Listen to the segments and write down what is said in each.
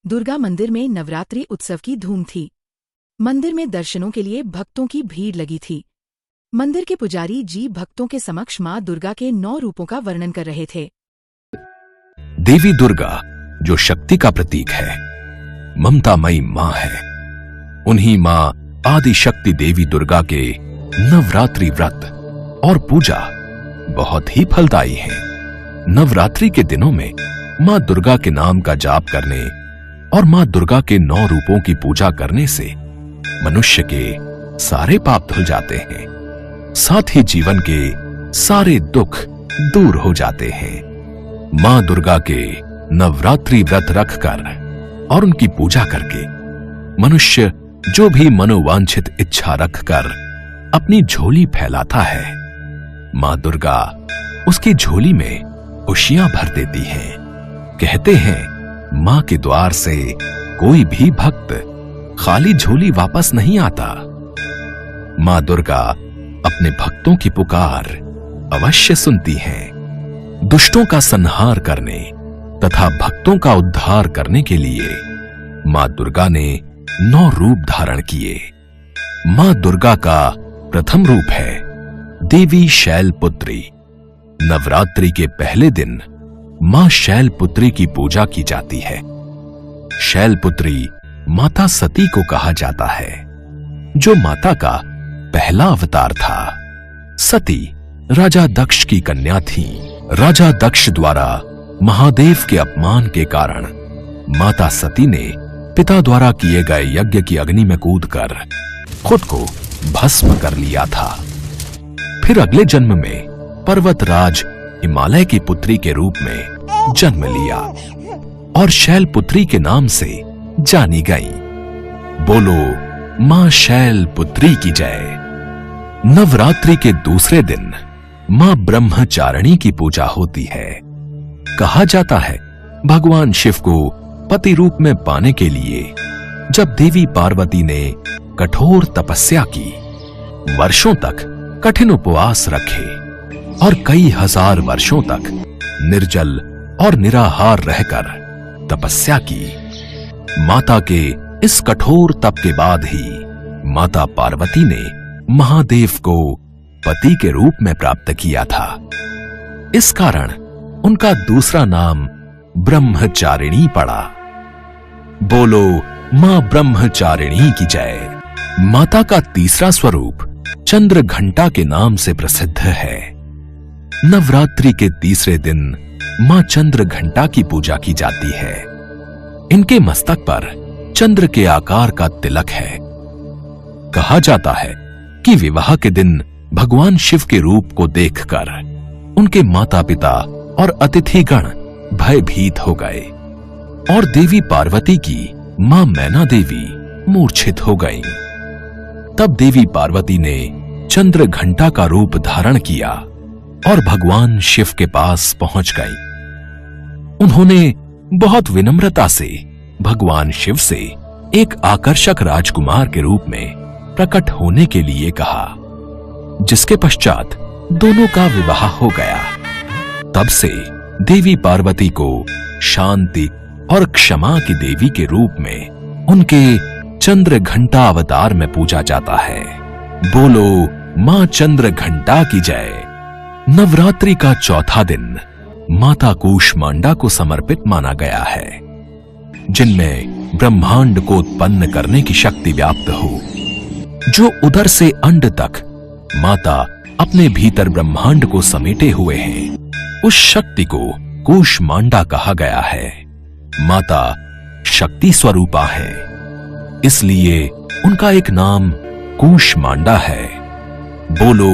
दुर्गा मंदिर में नवरात्रि उत्सव की धूम थी। मंदिर में दर्शनों के लिए भक्तों की भीड़ लगी थी। मंदिर के पुजारी जी भक्तों के समक्ष मां दुर्गा के 9 रूपों का वर्णन कर रहे थे। देवी दुर्गा जो शक्ति का प्रतीक है, ममतामयी मां है, उन्हीं मां आदि शक्ति देवी दुर्गा के नवरात्रि व्रत और पूजा बहुत ही फलदायी है। नवरात्रि के दिनों में मां दुर्गा के नाम का जाप करने और मां दुर्गा के 9 रूपों की पूजा करने से मनुष्य के सारे पाप धुल जाते हैं, साथ ही जीवन के सारे दुख दूर हो जाते हैं। मां दुर्गा के नवरात्रि व्रत रखकर और उनकी पूजा करके मनुष्य जो भी मनोवांछित इच्छा रखकर अपनी झोली फैलाता है, मां दुर्गा उसकी झोली में खुशियां भर देती हैं। कहते हैं मां के द्वार से कोई भी भक्त खाली झोली वापस नहीं आता। मां दुर्गा अपने भक्तों की पुकार अवश्य सुनती हैं। दुष्टों का संहार करने तथा भक्तों का उद्धार करने के लिए मां दुर्गा ने 9 रूप धारण किए। मां दुर्गा का प्रथम रूप है देवी शैलपुत्री। नवरात्रि के पहले दिन मां शैलपुत्री की पूजा की जाती है। शैलपुत्री माता सती को कहा जाता है, जो माता का पहला अवतार था। सती राजा दक्ष की कन्या थी। राजा दक्ष द्वारा महादेव के अपमान के कारण माता सती ने पिता द्वारा किए गए यज्ञ की अग्नि में कूदकर खुद को भस्म कर लिया था। फिर अगले जन्म में पर्वतराज हिमालय की पुत्री के रूप में जन्म लिया और शैलपुत्री के नाम से जानी गई। बोलो मां शैलपुत्री की जय। नवरात्रि के दूसरे दिन मां ब्रह्मचारिणी की पूजा होती है। कहा जाता है भगवान शिव को पति रूप में पाने के लिए जब देवी पार्वती ने कठोर तपस्या की, वर्षों तक कठिन उपवास रखे और कई हजार वर्षों तक निर्जल और निराहार रहकर तपस्या की, माता के इस कठोर तप के बाद ही माता पार्वती ने महादेव को पति के रूप में प्राप्त किया था। इस कारण उनका दूसरा नाम ब्रह्मचारिणी पड़ा। बोलो मां ब्रह्मचारिणी की जय। माता का तीसरा स्वरूप चंद्र घंटा के नाम से प्रसिद्ध है। नवरात्रि के तीसरे दिन मां चंद्र घंटा की पूजा की जाती है। इनके मस्तक पर चंद्र के आकार का तिलक है। कहा जाता है कि विवाह के दिन भगवान शिव के रूप को देखकर उनके माता पिता और अतिथिगण भयभीत हो गए और देवी पार्वती की मां मैना देवी मूर्छित हो गईं। तब देवी पार्वती ने चंद्र घंटा का रूप धारण किया और भगवान शिव के पास पहुंच गई। उन्होंने बहुत विनम्रता से भगवान शिव से एक आकर्षक राजकुमार के रूप में प्रकट होने के लिए कहा, जिसके पश्चात दोनों का विवाह हो गया। तब से देवी पार्वती को शांति और क्षमा की देवी के रूप में उनके चंद्र घंटा अवतार में पूजा जाता है। बोलो मां चंद्र घंटा की जय। नवरात्रि का चौथा दिन माता कूष्मांडा को समर्पित माना गया है, जिनमें ब्रह्मांड को उत्पन्न करने की शक्ति व्याप्त हो। जो उदर से अंड तक माता अपने भीतर ब्रह्मांड को समेटे हुए हैं, उस शक्ति को कूष्मांडा कहा गया है। माता शक्ति स्वरूपा है, इसलिए उनका एक नाम कूष्मांडा है। बोलो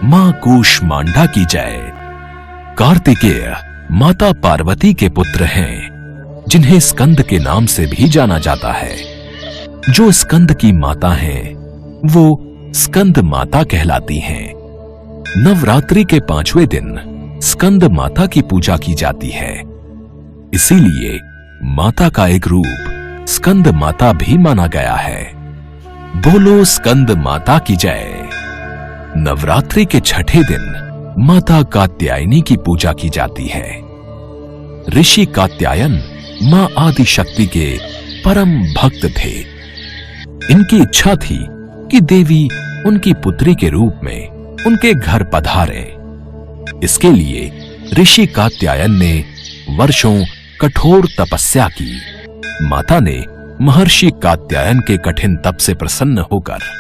मां कूष्मांडा की जय। कार्तिकेय माता पार्वती के पुत्र हैं, जिन्हें स्कंद के नाम से भी जाना जाता है। जो स्कंद की माता हैं, वो स्कंद माता कहलाती हैं। नवरात्रि के 5वें दिन स्कंद माता की पूजा की जाती है, इसीलिए माता का एक रूप स्कंद माता भी माना गया है। बोलो स्कंद माता की जय। नवरात्रि के 6ठे दिन माता कात्यायनी की पूजा की जाती है। ऋषि कात्यायन मां आदिशक्ति के परम भक्त थे। इनकी इच्छा थी कि देवी उनकी पुत्री के रूप में उनके घर पधारे। इसके लिए ऋषि कात्यायन ने वर्षों कठोर तपस्या की। माता ने महर्षि कात्यायन के कठिन तप से प्रसन्न होकर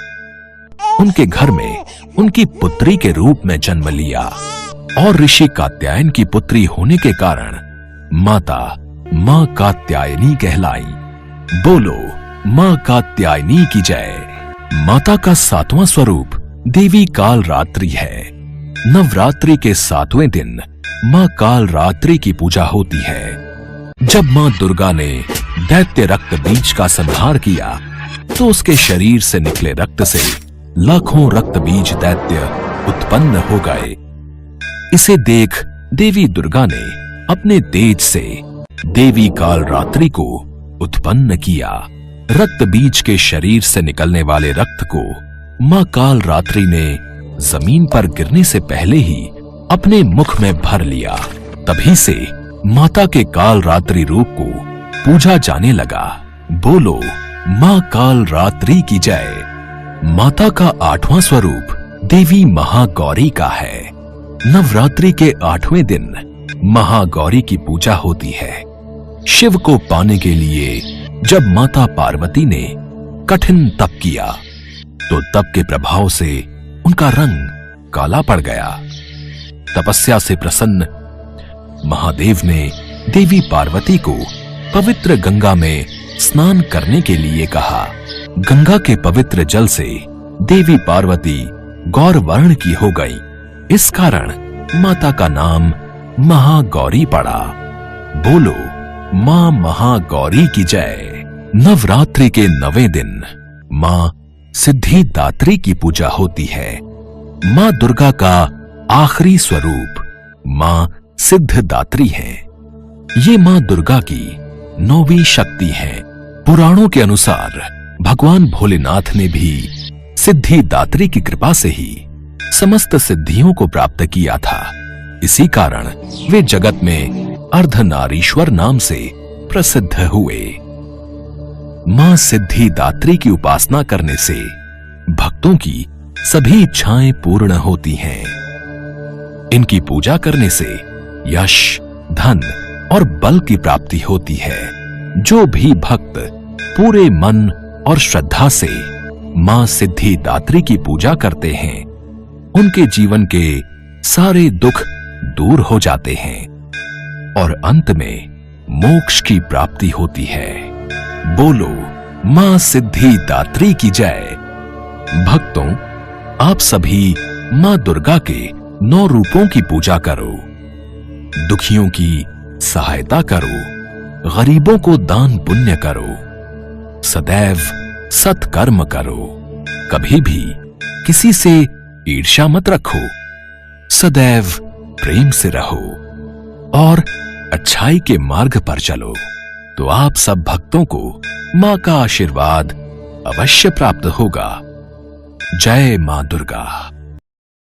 उनके घर में उनकी पुत्री के रूप में जन्म लिया और ऋषि कात्यायन की पुत्री होने के कारण माता मां कात्यायनी कहलाई। बोलो मां कात्यायनी की जय। माता का 7वां स्वरूप देवी काल रात्रि है। नवरात्रि के 7वें दिन मां काल रात्रि की पूजा होती है। जब मां दुर्गा ने दैत्य रक्त बीज का संहार किया तो उसके शरीर से निकले रक्त से लाखों रक्त बीज दैत्य उत्पन्न हो गए। इसे देख देवी दुर्गा ने अपने तेज से देवी काल रात्रि को उत्पन्न किया। रक्त बीज के शरीर से निकलने वाले रक्त को मां काल रात्रि ने जमीन पर गिरने से पहले ही अपने मुख में भर लिया। तभी से माता के काल रात्रि रूप को पूजा जाने लगा। बोलो मां काल रात्रि की जय। माता का 8वां स्वरूप देवी महागौरी का है। नवरात्रि के 8वें दिन महागौरी की पूजा होती है। शिव को पाने के लिए जब माता पार्वती ने कठिन तप किया तो तप के प्रभाव से उनका रंग काला पड़ गया। तपस्या से प्रसन्न महादेव ने देवी पार्वती को पवित्र गंगा में स्नान करने के लिए कहा। गंगा के पवित्र जल से देवी पार्वती गौर वर्ण की हो गई। इस कारण माता का नाम महागौरी पड़ा। बोलो मां महागौरी की जय। नवरात्रि के 9वें दिन मां सिद्धिदात्री की पूजा होती है। मां दुर्गा का आखिरी स्वरूप मां सिद्धिदात्री है। ये मां दुर्गा की 9वीं शक्ति है। पुराणों के अनुसार भगवान भोलेनाथ ने भी सिद्धिदात्री की कृपा से ही समस्त सिद्धियों को प्राप्त किया था। इसी कारण वे जगत में अर्धनारीश्वर नाम से प्रसिद्ध हुए। मां सिद्धिदात्री की उपासना करने से भक्तों की सभी इच्छाएं पूर्ण होती हैं। इनकी पूजा करने से यश, धन और बल की प्राप्ति होती है। जो भी भक्त पूरे मन और श्रद्धा से मां सिद्धिदात्री की पूजा करते हैं उनके जीवन के सारे दुख दूर हो जाते हैं और अंत में मोक्ष की प्राप्ति होती है। बोलो मां सिद्धिदात्री की जय। भक्तों, आप सभी मां दुर्गा के 9 रूपों की पूजा करो। दुखियों की सहायता करो, गरीबों को दान पुण्य करो, सदैव सत्कर्म करो, कभी भी किसी से ईर्ष्या मत रखो, सदैव प्रेम से रहो और अच्छाई के मार्ग पर चलो। तो आप सब भक्तों को मां का आशीर्वाद अवश्य प्राप्त होगा। जय मां दुर्गा।